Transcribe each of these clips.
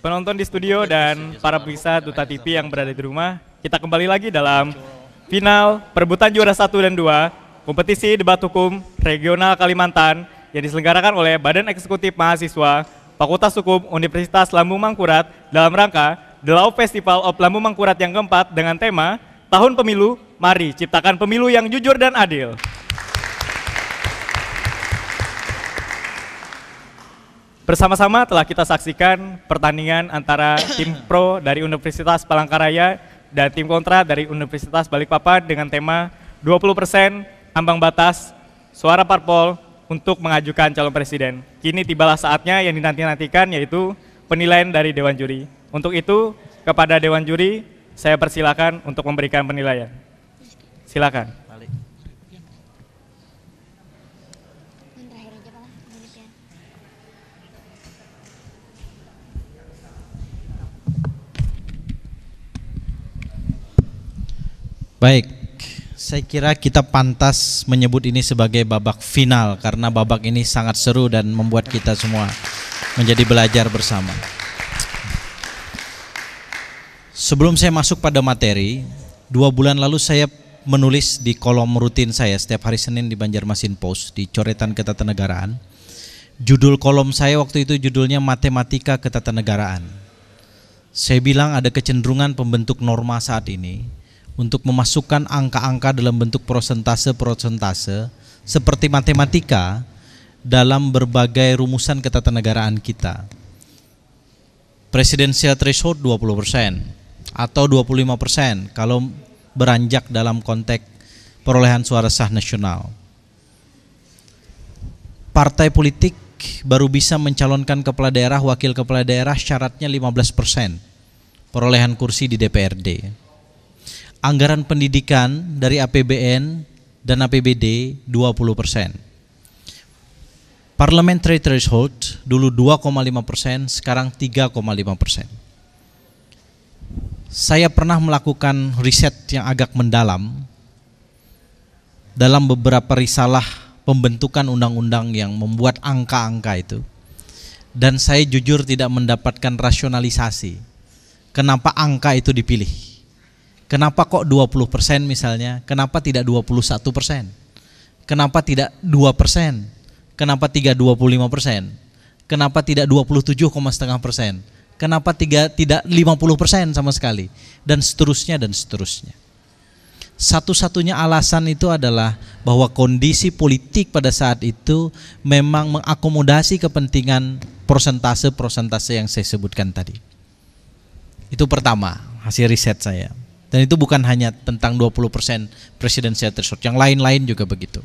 penonton di studio dan para pemirsa Duta TV yang berada di rumah, kita kembali lagi dalam final perebutan juara 1 dan 2 kompetisi debat hukum regional Kalimantan yang diselenggarakan oleh Badan Eksekutif Mahasiswa Fakultas Hukum Universitas Lambung Mangkurat dalam rangka The Law Festival of Lambung Mangkurat yang keempat dengan tema Tahun Pemilu, Mari Ciptakan Pemilu yang Jujur dan Adil. Bersama-sama telah kita saksikan pertandingan antara tim pro dari Universitas Palangkaraya dan tim kontra dari Universitas Balikpapan dengan tema 20% ambang batas suara parpol untuk mengajukan calon presiden. Kini tibalah saatnya yang dinanti-nantikan, yaitu penilaian dari Dewan Juri. Untuk itu, kepada Dewan Juri, saya persilakan untuk memberikan penilaian. Silakan. Baik, saya kira kita pantas menyebut ini sebagai babak final karena babak ini sangat seru dan membuat kita semua menjadi belajar bersama. Sebelum saya masuk pada materi, 2 bulan lalu saya menulis di kolom rutin saya setiap hari Senin di Banjarmasin Post di Coretan Ketatanegaraan. Judul kolom saya waktu itu judulnya Matematika Ketatanegaraan. Saya bilang ada kecenderungan pembentuk norma saat ini untuk memasukkan angka-angka dalam bentuk prosentase-prosentase seperti matematika dalam berbagai rumusan ketatanegaraan kita. Presidensial threshold 20% atau 25% kalau beranjak dalam konteks perolehan suara sah nasional. Partai politik baru bisa mencalonkan kepala daerah, wakil kepala daerah syaratnya 15% perolehan kursi di DPRD. Anggaran pendidikan dari APBN dan APBD 20%. Parliamentary threshold dulu 2,5%, sekarang 3,5%. Saya pernah melakukan riset yang agak mendalam dalam beberapa risalah pembentukan undang-undang yang membuat angka-angka itu. Dan saya jujur tidak mendapatkan rasionalisasi. Kenapa angka itu dipilih? Kenapa kok 20% misalnya? Kenapa tidak 21%? Kenapa tidak 2%? Kenapa tidak 25%? Kenapa tidak 27,5%? Kenapa tidak 50% sama sekali? Dan seterusnya dan seterusnya. Satu-satunya alasan itu adalah bahwa kondisi politik pada saat itu memang mengakomodasi kepentingan persentase-persentase yang saya sebutkan tadi. Itu pertama, hasil riset saya. Dan itu bukan hanya tentang 20% presidensial threshold, yang lain-lain juga begitu.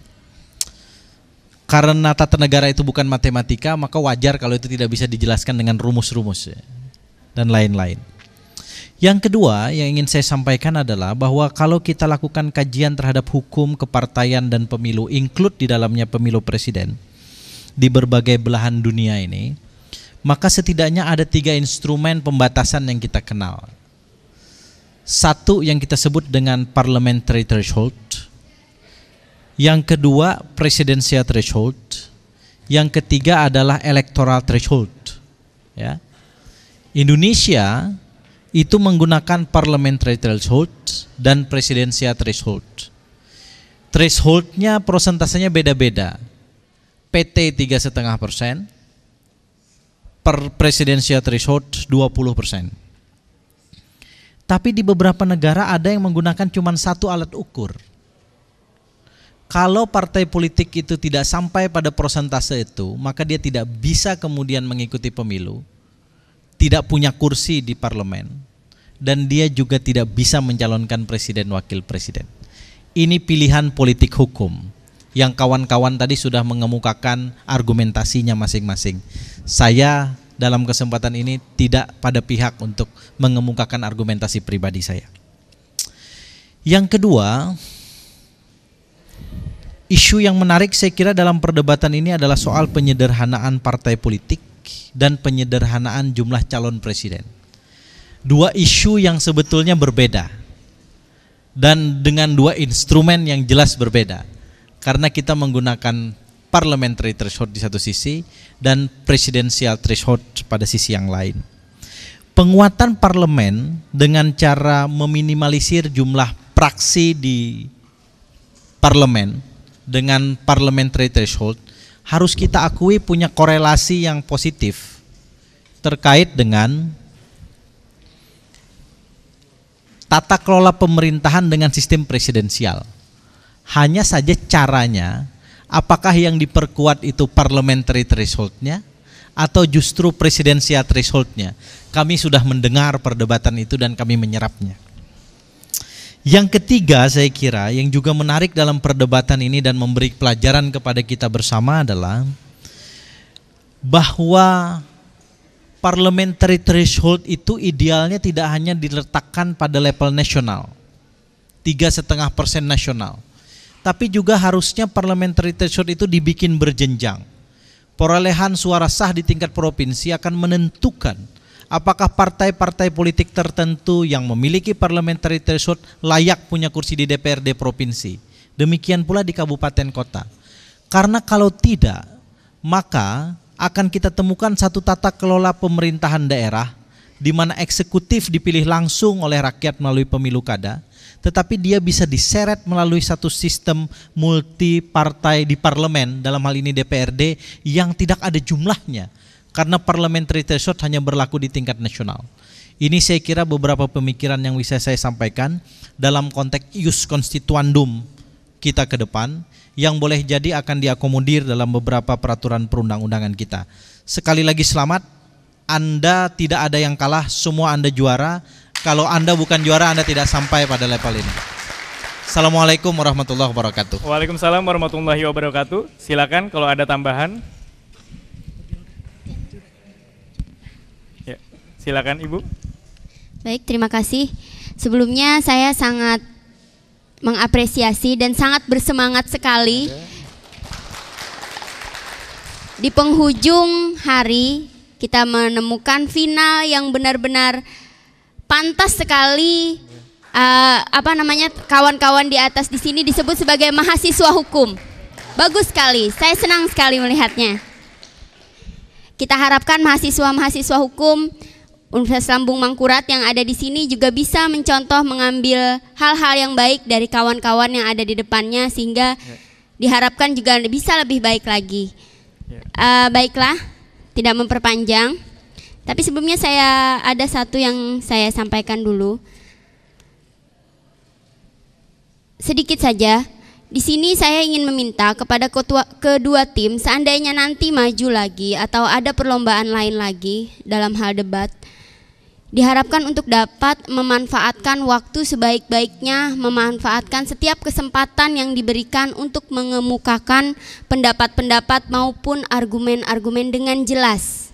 Karena tata negara itu bukan matematika, maka wajar kalau itu tidak bisa dijelaskan dengan rumus-rumus dan lain-lain. Yang kedua yang ingin saya sampaikan adalah bahwa kalau kita lakukan kajian terhadap hukum, kepartaian, dan pemilu, include di dalamnya pemilu presiden, di berbagai belahan dunia ini, maka setidaknya ada 3 instrumen pembatasan yang kita kenal. Satu yang kita sebut dengan parliamentary threshold, yang kedua presidential threshold, yang ketiga adalah electoral threshold. Ya. Indonesia itu menggunakan parliamentary threshold dan presidential threshold. Thresholdnya prosentasenya beda-beda. PT 3,5%, per presidential threshold 20%. Tapi di beberapa negara ada yang menggunakan cuma 1 alat ukur. Kalau partai politik itu tidak sampai pada persentase itu, maka dia tidak bisa kemudian mengikuti pemilu, tidak punya kursi di parlemen, dan dia juga tidak bisa mencalonkan presiden wakil presiden. Ini pilihan politik hukum yang kawan-kawan tadi sudah mengemukakan argumentasinya masing-masing. Saya dalam kesempatan ini tidak pada pihak untuk mengemukakan argumentasi pribadi saya. Yang kedua, isu yang menarik saya kira dalam perdebatan ini adalah soal penyederhanaan partai politik dan penyederhanaan jumlah calon presiden. 2 isu yang sebetulnya berbeda dan dengan 2 instrumen yang jelas berbeda, karena kita menggunakan parliamentary threshold di satu sisi dan presidential threshold pada sisi yang lain. penguatan parlemen dengan cara meminimalisir jumlah praksi di parlemen dengan parliamentary threshold harus kita akui punya korelasi yang positif terkait dengan tata kelola pemerintahan dengan sistem presidensial. Hanya saja caranya, apakah yang diperkuat itu parliamentary threshold-nya atau justru presidensial threshold-nya? Kami sudah mendengar perdebatan itu dan kami menyerapnya. Yang ketiga saya kira yang juga menarik dalam perdebatan ini dan memberi pelajaran kepada kita bersama adalah bahwa parliamentary threshold itu idealnya tidak hanya diletakkan pada level nasional, 3,5% nasional, tapi juga harusnya parliamentary threshold itu dibikin berjenjang. Perolehan suara sah di tingkat provinsi akan menentukan apakah partai-partai politik tertentu yang memiliki parliamentary threshold layak punya kursi di DPRD provinsi. Demikian pula di kabupaten kota. Karena kalau tidak, maka akan kita temukan satu tata kelola pemerintahan daerah di mana eksekutif dipilih langsung oleh rakyat melalui pemilu kada, tetapi dia bisa diseret melalui satu sistem multi partai di parlemen, dalam hal ini DPRD, yang tidak ada jumlahnya karena parliamentary threshold hanya berlaku di tingkat nasional. Ini saya kira beberapa pemikiran yang bisa saya sampaikan dalam konteks ius constituandum kita ke depan, yang boleh jadi akan diakomodir dalam beberapa peraturan perundang-undangan kita. Sekali lagi selamat, Anda tidak ada yang kalah, semua Anda juara. Kalau Anda bukan juara, Anda tidak sampai pada level ini. Assalamualaikum warahmatullahi wabarakatuh. Waalaikumsalam warahmatullahi wabarakatuh. Silakan kalau ada tambahan. Ya, silakan Ibu. Baik, terima kasih. Sebelumnya saya sangat mengapresiasi dan sangat bersemangat sekali di penghujung hari kita menemukan final yang benar-benar pantas sekali. Kawan-kawan di atas di sini disebut sebagai mahasiswa hukum. Bagus sekali, saya senang sekali melihatnya. Kita harapkan mahasiswa-mahasiswa hukum Universitas Lambung Mangkurat yang ada di sini juga bisa mencontoh mengambil hal-hal yang baik dari kawan-kawan yang ada di depannya, sehingga diharapkan juga bisa lebih baik lagi. Baiklah, tidak memperpanjang. Tapi sebelumnya saya ada satu yang saya sampaikan dulu. Sedikit saja. Di sini saya ingin meminta kepada kedua tim, seandainya nanti maju lagi atau ada perlombaan lain lagi dalam hal debat, diharapkan untuk dapat memanfaatkan waktu sebaik-baiknya, memanfaatkan setiap kesempatan yang diberikan untuk mengemukakan pendapat-pendapat maupun argumen-argumen dengan jelas.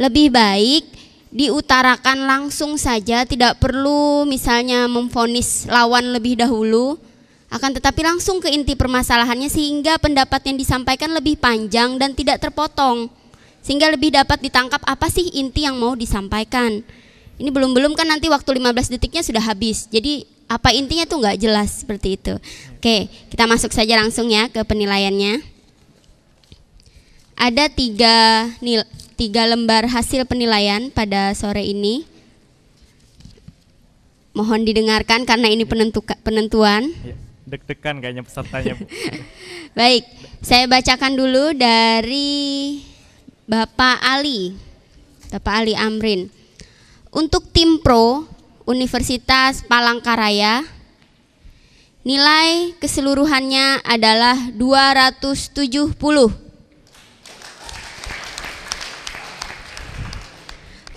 Lebih baik diutarakan langsung saja, tidak perlu misalnya memvonis lawan lebih dahulu, akan tetapi langsung ke inti permasalahannya sehingga pendapat yang disampaikan lebih panjang dan tidak terpotong, sehingga lebih dapat ditangkap apa sih inti yang mau disampaikan. Ini belum kan nanti waktu 15 detiknya sudah habis, jadi apa intinya tuh nggak jelas seperti itu. Oke, kita masuk saja langsung ya ke penilaiannya. Ada tiga lembar hasil penilaian pada sore ini. Mohon didengarkan karena ini penentuan. Deg-degan kayaknya pesertanya, Bu. Baik, saya bacakan dulu dari Bapak Ali Amrin. Untuk tim pro Universitas Palangkaraya, nilai keseluruhannya adalah 270.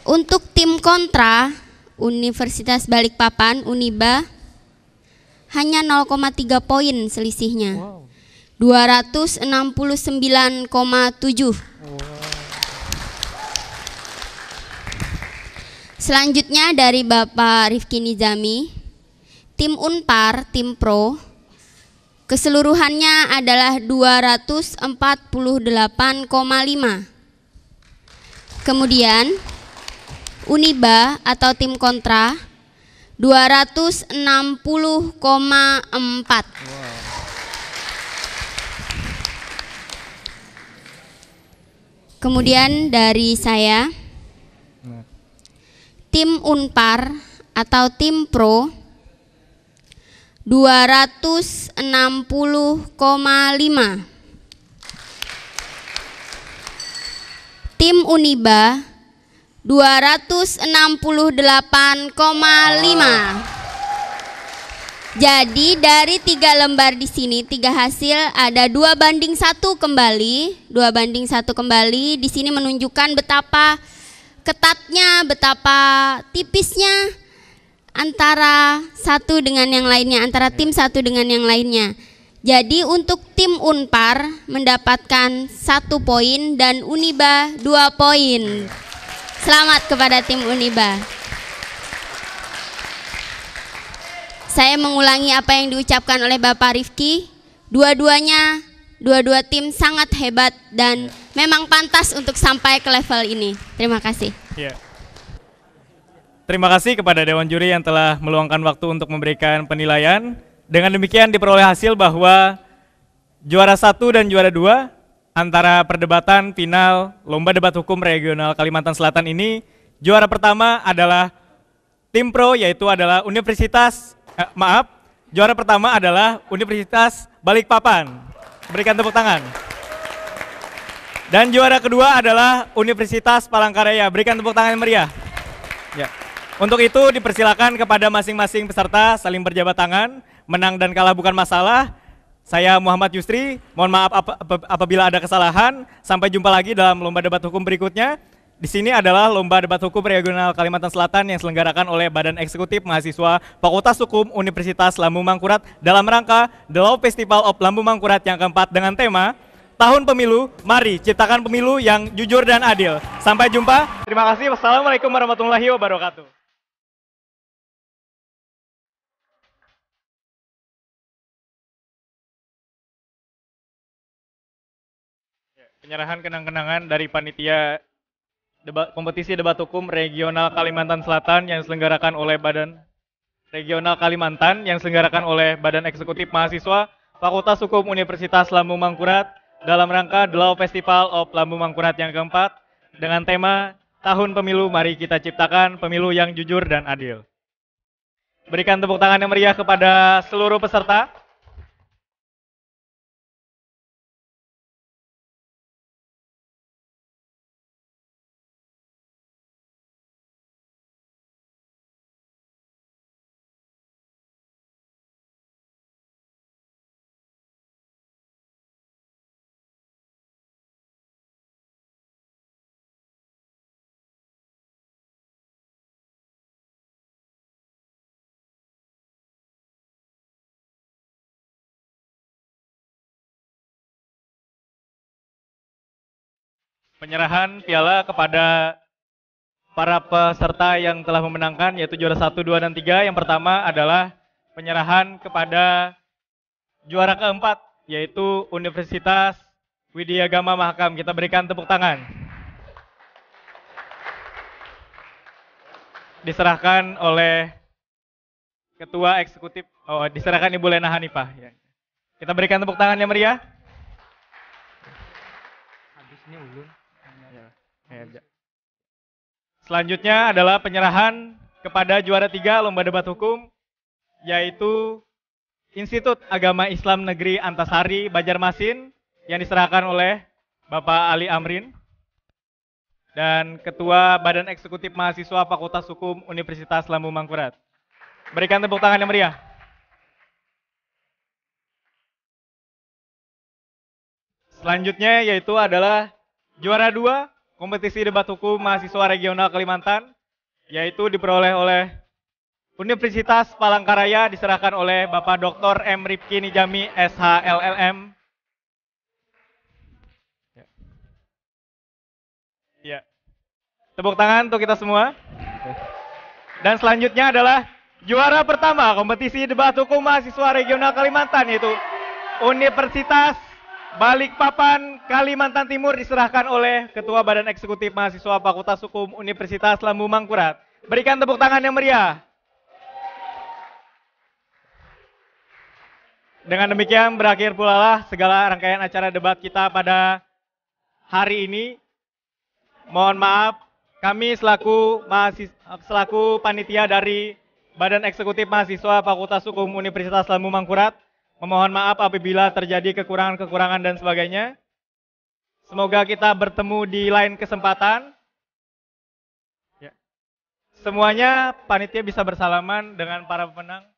Untuk tim kontra Universitas Balikpapan, Uniba, hanya 0,3 poin selisihnya. 269,7. Selanjutnya dari Bapak Rifki Nizami, tim Unpar, tim pro, keseluruhannya adalah 248,5. Kemudian Uniba atau tim kontra 260,4. Kemudian dari saya, tim Unpar atau tim Pro 260,5. Tim Uniba 268,5. Jadi dari 3 lembar di sini, 3 hasil ada 2:1 kembali, 2:1 kembali. Di sini menunjukkan betapa ketatnya, betapa tipisnya antara satu dengan yang lainnya, antara tim satu dengan yang lainnya. Jadi untuk tim Unpar mendapatkan 1 poin dan Uniba 2 poin. Selamat kepada tim Uniba. Saya mengulangi apa yang diucapkan oleh Bapak Rifki. Dua tim sangat hebat dan memang pantas untuk sampai ke level ini. Terima kasih. Ya. Terima kasih kepada Dewan Juri yang telah meluangkan waktu untuk memberikan penilaian. Dengan demikian diperoleh hasil bahwa juara 1 dan juara 2 antara perdebatan final Lomba Debat Hukum Regional Kalimantan Selatan ini, juara pertama adalah tim Pro, yaitu adalah juara pertama adalah Universitas Balikpapan. Berikan tepuk tangan. Dan juara kedua adalah Universitas Palangkaraya. Berikan tepuk tangan yang meriah. Ya. Untuk itu dipersilakan kepada masing-masing peserta saling berjabat tangan. Menang dan kalah bukan masalah. Saya Muhammad Yusri, mohon maaf apabila ada kesalahan. Sampai jumpa lagi dalam lomba debat hukum berikutnya. Di sini adalah lomba debat hukum regional Kalimantan Selatan yang diselenggarakan oleh Badan Eksekutif Mahasiswa Fakultas Hukum Universitas Lambung Mangkurat dalam rangka The Law Festival of Lambung Mangkurat yang keempat dengan tema Tahun Pemilu, mari ciptakan pemilu yang jujur dan adil. Sampai jumpa. Terima kasih. Wassalamualaikum warahmatullahi wabarakatuh. Penyerahan kenang-kenangan dari panitia kompetisi debat hukum regional Kalimantan Selatan yang diselenggarakan oleh Badan Regional Kalimantan yang diselenggarakan oleh Badan Eksekutif Mahasiswa Fakultas Hukum Universitas Lambung Mangkurat dalam rangka The Law Festival of Lambung Mangkurat yang keempat dengan tema Tahun Pemilu, mari kita ciptakan pemilu yang jujur dan adil. Berikan tepuk tangan yang meriah kepada seluruh peserta. Penyerahan piala kepada para peserta yang telah memenangkan yaitu juara 1, 2, dan 3. Yang pertama adalah penyerahan kepada juara keempat yaitu Universitas Widya Gama Mahakam. Kita berikan tepuk tangan. Diserahkan oleh Ketua Eksekutif, diserahkan Ibu Lena Hanifah. Kita berikan tepuk tangan yang meriah. Habisnya ulun. Selanjutnya adalah penyerahan kepada juara 3 Lomba Debat Hukum, yaitu Institut Agama Islam Negeri Antasari Banjarmasin yang diserahkan oleh Bapak Ali Amrin dan Ketua Badan Eksekutif Mahasiswa Fakultas Hukum Universitas Lambung Mangkurat. Berikan tepuk tangan yang meriah. Selanjutnya yaitu adalah juara 2 kompetisi debat hukum mahasiswa regional Kalimantan, yaitu diperoleh oleh Universitas Palangkaraya, diserahkan oleh Bapak Dr. M. Rifki Nijami, SHLLM. Ya. Tepuk tangan untuk kita semua. Dan selanjutnya adalah juara pertama kompetisi debat hukum mahasiswa regional Kalimantan, yaitu Universitas Balikpapan Kalimantan Timur, diserahkan oleh Ketua Badan Eksekutif Mahasiswa Fakultas Hukum Universitas Lambung Mangkurat. Berikan tepuk tangan yang meriah. Dengan demikian berakhir pula lah segala rangkaian acara debat kita pada hari ini. Mohon maaf kami selaku panitia dari Badan Eksekutif Mahasiswa Fakultas Hukum Universitas Lamu Mangkurat memohon maaf apabila terjadi kekurangan-kekurangan dan sebagainya. Semoga kita bertemu di lain kesempatan. Ya. Semuanya panitia bisa bersalaman dengan para pemenang.